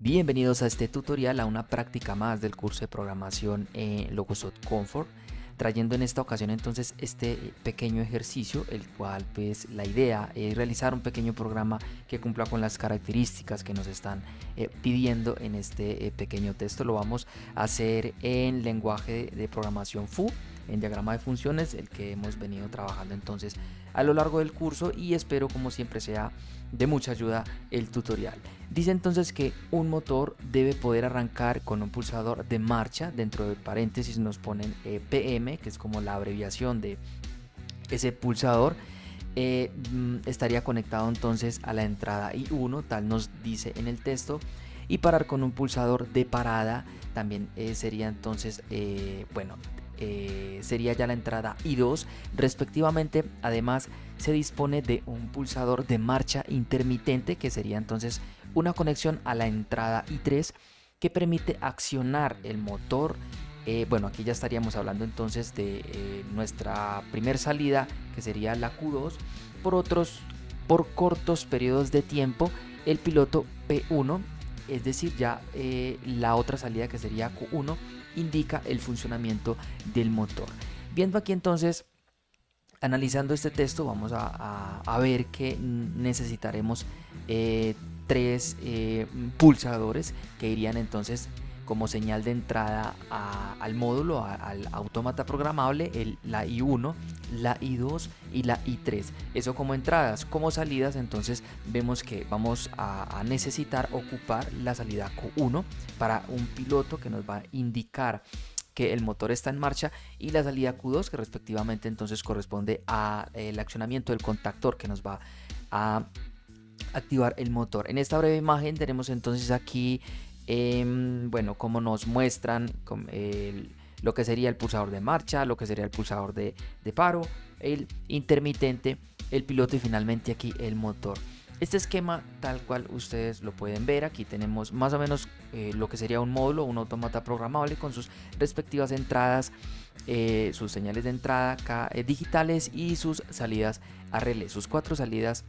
Bienvenidos a este tutorial, a una práctica más del curso de programación en Logosoft Comfort, trayendo en esta ocasión entonces este pequeño ejercicio, el cual pues la idea es realizar un pequeño programa que cumpla con las características que nos están pidiendo en este pequeño texto. Lo vamos a hacer en lenguaje de programación Foo, en diagrama de funciones, el que hemos venido trabajando entonces a lo largo del curso, y espero como siempre sea de mucha ayuda el tutorial. Dice entonces que un motor debe poder arrancar con un pulsador de marcha. Dentro de paréntesis nos ponen PM, que es como la abreviación de ese pulsador. Estaría conectado entonces a la entrada I1, tal nos dice en el texto. Y parar con un pulsador de parada también sería entonces, sería ya la entrada I2 respectivamente. Además se dispone de un pulsador de marcha intermitente, que sería entonces una conexión a la entrada I3 que permite accionar el motor. Aquí ya estaríamos hablando entonces de nuestra primer salida, que sería la Q2, por cortos periodos de tiempo el piloto P1, es decir, ya la otra salida, que sería Q1, indica el funcionamiento del motor. Viendo aquí entonces, analizando este texto, vamos a ver que necesitaremos tres pulsadores que irían entonces como señal de entrada al módulo, al autómata programable, la I1, la I2 y la I3. Eso como entradas. Como salidas, entonces vemos que vamos a necesitar ocupar la salida Q1 para un piloto que nos va a indicar que el motor está en marcha, y la salida Q2, que respectivamente entonces corresponde al accionamiento del contactor que nos va a activar el motor. En esta breve imagen tenemos entonces aquí, como nos muestran lo que sería el pulsador de marcha, lo que sería el pulsador de paro, el intermitente, el piloto y finalmente aquí el motor. Este esquema tal cual ustedes lo pueden ver, aquí tenemos más o menos lo que sería un módulo, un autómata programable con sus respectivas entradas, sus señales de entrada digitales y sus salidas a relé, sus cuatro salidas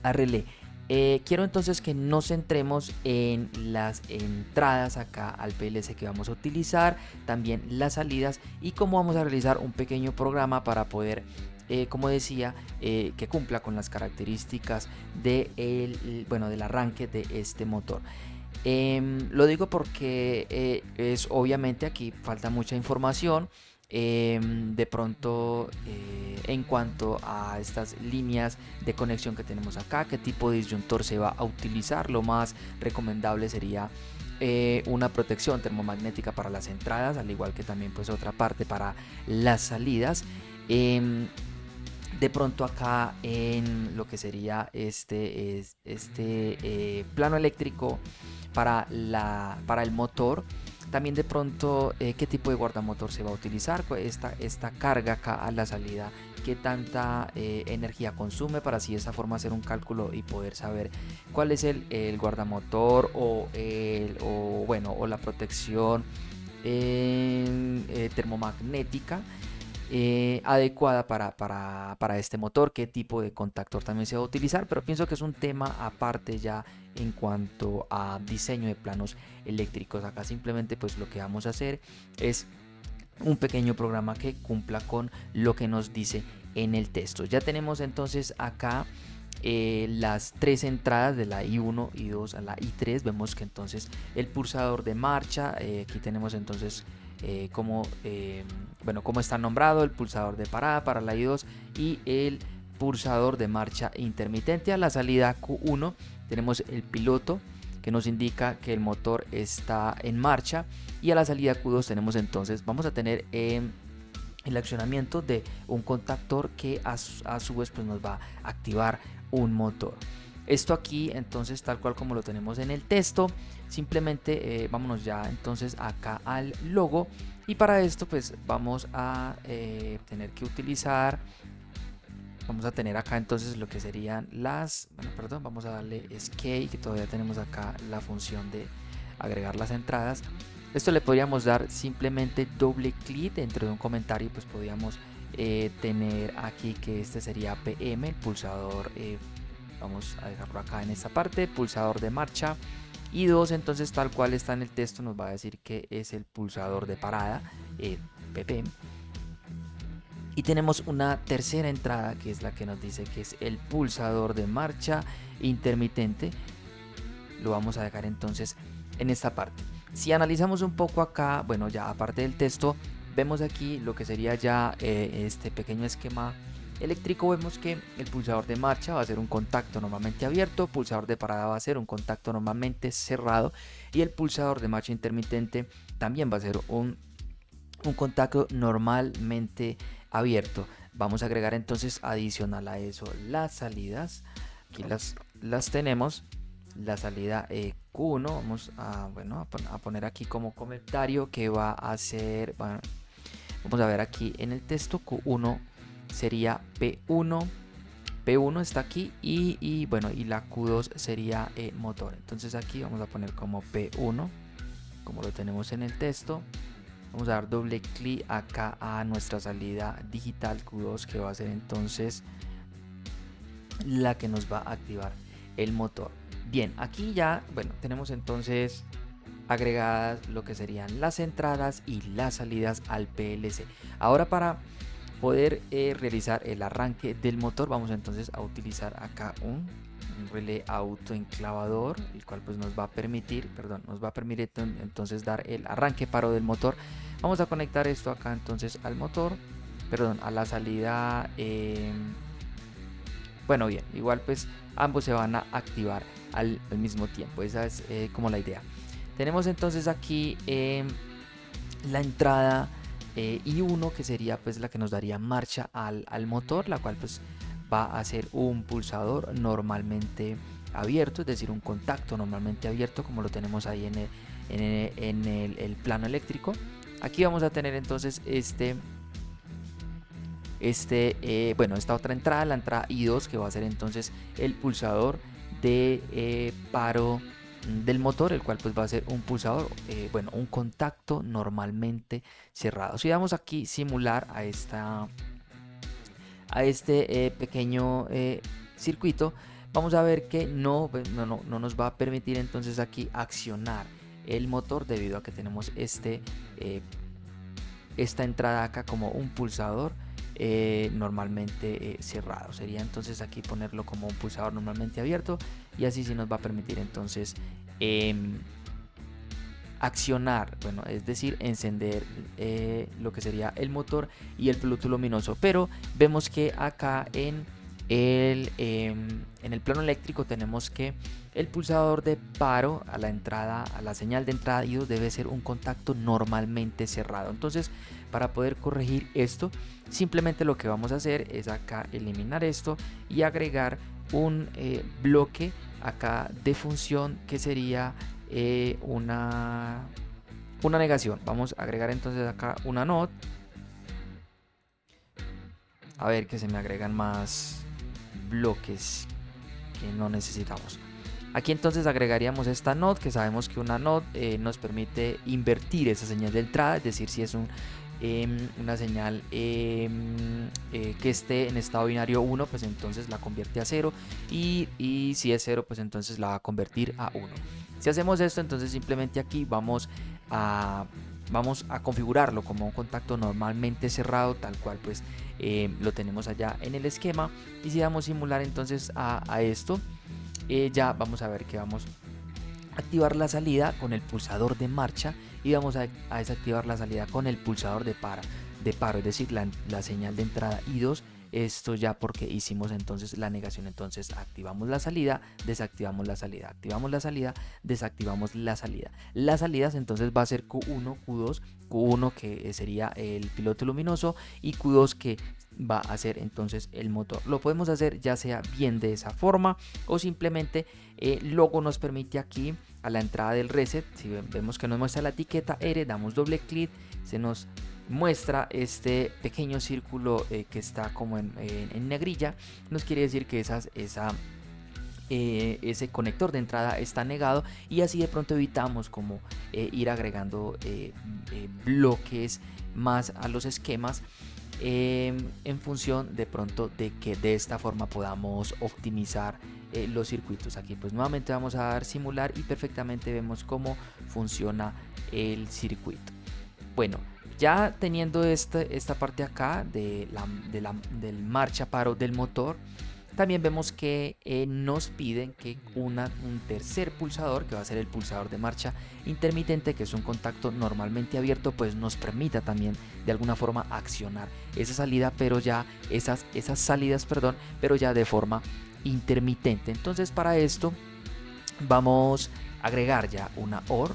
a relé. Quiero entonces que nos centremos en las entradas acá al PLC que vamos a utilizar, también las salidas y cómo vamos a realizar un pequeño programa para poder, como decía, que cumpla con las características del arranque de este motor. Lo digo porque es obviamente aquí falta mucha información. De pronto, en cuanto a estas líneas de conexión que tenemos acá, qué tipo de disyuntor se va a utilizar, lo más recomendable sería una protección termomagnética para las entradas, al igual que también pues otra parte para las salidas. De pronto acá en lo que sería plano eléctrico para el motor, también de pronto qué tipo de guardamotor se va a utilizar, esta carga acá a la salida, qué tanta energía consume, para así de esa forma hacer un cálculo y poder saber cuál es el guardamotor o la protección termomagnética adecuada para este motor, qué tipo de contactor también se va a utilizar, pero pienso que es un tema aparte ya en cuanto a diseño de planos eléctricos. Acá simplemente pues lo que vamos a hacer es un pequeño programa que cumpla con lo que nos dice en el texto. Ya tenemos entonces acá las tres entradas de la I1, I2 a la I3. Vemos que entonces el pulsador de marcha, aquí tenemos entonces cómo está nombrado, el pulsador de parada para la I2 y el pulsador de marcha intermitente. A la salida Q1 tenemos el piloto que nos indica que el motor está en marcha, y a la salida Q2 tenemos entonces, vamos a tener el accionamiento de un contactor que a su vez pues nos va a activar un motor. Esto aquí entonces tal cual como lo tenemos en el texto. Simplemente vámonos ya entonces acá al logo, y para esto pues vamos a tener que utilizar, vamos a tener acá entonces lo que serían vamos a darle escape, que todavía tenemos acá la función de agregar las entradas. Esto le podríamos dar simplemente doble clic dentro de un comentario, pues podríamos tener aquí que este sería PM, el pulsador, vamos a dejarlo acá en esta parte, pulsador de marcha Y 2, entonces tal cual está en el texto, nos va a decir que es el pulsador de parada, PP. Y tenemos una tercera entrada que es la que nos dice que es el pulsador de marcha intermitente. Lo vamos a dejar entonces en esta parte. Si analizamos un poco acá, bueno, ya aparte del texto, vemos aquí lo que sería ya este pequeño esquema eléctrico. Vemos que el pulsador de marcha va a ser un contacto normalmente abierto, pulsador de parada va a ser un contacto normalmente cerrado y el pulsador de marcha intermitente también va a ser un contacto normalmente abierto. Vamos a agregar entonces adicional a eso las salidas. Aquí las tenemos. La salida Q1, vamos a, bueno, a poner aquí como comentario que va a ser, bueno, vamos a ver aquí en el texto, Q1 sería P1, P1 está aquí y bueno, y la Q2 sería motor. Entonces aquí vamos a poner como P1, como lo tenemos en el texto. Vamos a dar doble clic acá a nuestra salida digital Q2, que va a ser entonces la que nos va a activar el motor. Bien, aquí ya, bueno, tenemos entonces agregadas lo que serían las entradas y las salidas al PLC. Ahora para poder realizar el arranque del motor vamos entonces a utilizar acá un relé autoenclavador, el cual pues nos va a permitir, entonces dar el arranque paro del motor. Vamos a conectar esto acá entonces al motor, a la salida. Bueno, bien, igual pues ambos se van a activar al mismo tiempo. Esa es como la idea. Tenemos entonces aquí la entrada I1, que sería pues la que nos daría marcha al motor, la cual pues va a ser un pulsador normalmente abierto, es decir, un contacto normalmente abierto, como lo tenemos ahí en el plano eléctrico. Aquí vamos a tener entonces esta otra entrada, la entrada I2, que va a ser entonces el pulsador de paro del motor, el cual pues va a ser un pulsador, un contacto normalmente cerrado. Si damos aquí simular a este pequeño circuito, vamos a ver que no nos va a permitir entonces aquí accionar el motor, debido a que tenemos esta entrada acá como un pulsador normalmente cerrado. Sería entonces aquí ponerlo como un pulsador normalmente abierto, y así sí nos va a permitir entonces accionar, es decir, encender lo que sería el motor y el piloto luminoso. Pero vemos que acá en el plano eléctrico tenemos que el pulsador de paro a la señal de entrada I2 debe ser un contacto normalmente cerrado. Entonces, para poder corregir esto, simplemente lo que vamos a hacer es acá eliminar esto y agregar un bloque acá de función, que sería una negación. Vamos a agregar entonces acá una NOT. A ver, que se me agregan más bloques que no necesitamos. Aquí entonces agregaríamos esta NOT, que sabemos que una NOT nos permite invertir esa señal de entrada, es decir, si es una señal que esté en estado binario 1, pues entonces la convierte a 0, y si es 0, pues entonces la va a convertir a 1. Si hacemos esto, entonces simplemente aquí vamos a configurarlo como un contacto normalmente cerrado, tal cual pues lo tenemos allá en el esquema. Y si damos simular entonces a esto, ya vamos a ver que vamos a activar la salida con el pulsador de marcha, y vamos a desactivar la salida con el pulsador de paro, es decir, la señal de entrada I2. Esto ya porque hicimos entonces la negación. Entonces activamos la salida, desactivamos la salida, activamos la salida, desactivamos la salida. Las salidas entonces va a ser Q1, Q2, Q1 que sería el piloto luminoso, y Q2 que va a ser entonces el motor. Lo podemos hacer ya sea bien de esa forma, o simplemente luego nos permite aquí a la entrada del reset, si vemos que nos muestra la etiqueta R, damos doble clic, se nos muestra este pequeño círculo que está como en negrilla. Nos quiere decir que ese conector de entrada está negado, y así de pronto evitamos como ir agregando bloques más a los esquemas. en función de pronto de que de esta forma podamos optimizar los circuitos. Aquí pues nuevamente vamos a dar simular y perfectamente vemos cómo funciona el circuito. Bueno, ya teniendo esta parte acá del marcha paro del motor, también vemos que nos piden que un tercer pulsador, que va a ser el pulsador de marcha intermitente, que es un contacto normalmente abierto, pues nos permita también de alguna forma accionar esa salida, pero ya esas salidas, perdón, pero ya de forma intermitente. Entonces para esto vamos a agregar ya una OR,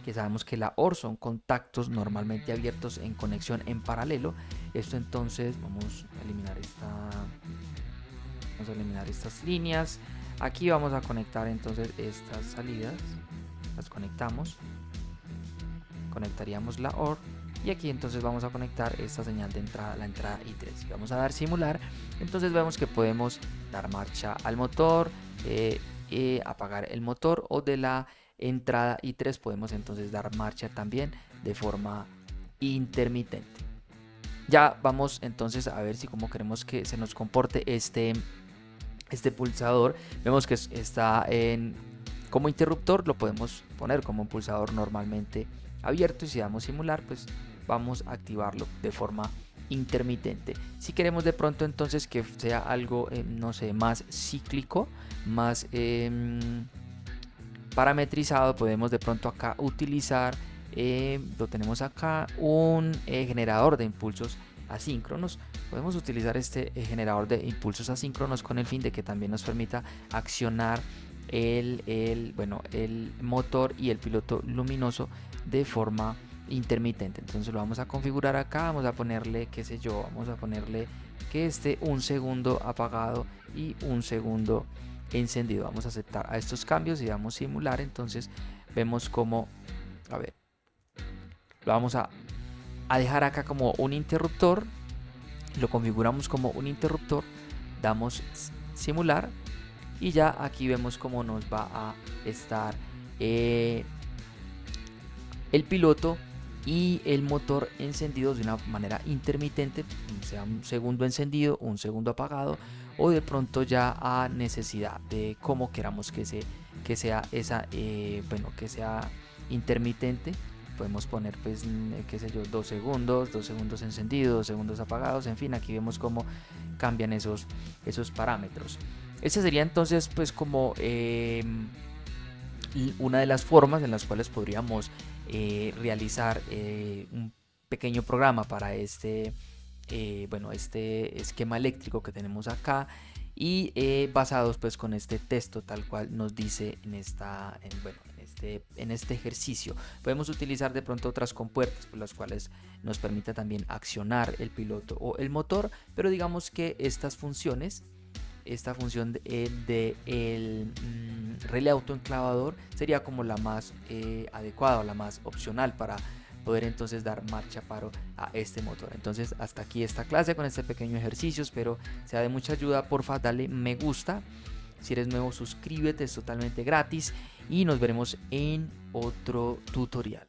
que sabemos que la OR son contactos normalmente abiertos en conexión en paralelo. Esto entonces vamos a eliminar estas líneas. Aquí vamos a conectar entonces estas salidas, las conectamos, conectaríamos la OR y aquí entonces vamos a conectar esta señal de entrada, la entrada I3, y vamos a dar simular. Entonces vemos que podemos dar marcha al motor, apagar el motor, o de la entrada I3 podemos entonces dar marcha también de forma intermitente. Ya vamos entonces a ver si cómo queremos que se nos comporte este pulsador. Vemos que está como interruptor, lo podemos poner como un pulsador normalmente abierto, y si damos simular pues vamos a activarlo de forma intermitente. Si queremos de pronto entonces que sea algo no sé, más cíclico, más parametrizado, podemos de pronto acá utilizar, lo tenemos acá, un generador de impulsos asíncronos. Podemos utilizar este generador de impulsos asíncronos con el fin de que también nos permita accionar el motor y el piloto luminoso de forma intermitente. Entonces lo vamos a configurar acá, vamos a ponerle, qué sé yo, vamos a ponerle que esté un segundo apagado y un segundo encendido. Vamos a aceptar a estos cambios y damos simular. Entonces vemos como, a ver, lo vamos a dejar acá como un interruptor, lo configuramos como un interruptor, damos simular y ya aquí vemos cómo nos va a estar el piloto y el motor encendidos de una manera intermitente, sea un segundo encendido, un segundo apagado, o de pronto ya a necesidad de cómo queramos que sea esa, que sea intermitente. Podemos poner pues qué sé yo, 2 segundos encendidos, 2 segundos apagados, en fin, aquí vemos cómo cambian esos parámetros. Esa sería entonces pues como una de las formas en las cuales podríamos realizar un pequeño programa para este esquema eléctrico que tenemos acá, y basados pues con este texto tal cual nos dice en este ejercicio. Podemos utilizar de pronto otras compuertas por las cuales nos permita también accionar el piloto o el motor, pero digamos que esta función de el relé autoenclavador sería como la más adecuada o la más opcional para poder entonces dar marcha paro a este motor. Entonces hasta aquí esta clase con este pequeño ejercicio, espero sea de mucha ayuda. Porfa, dale me gusta, si eres nuevo suscríbete, es totalmente gratis y nos veremos en otro tutorial.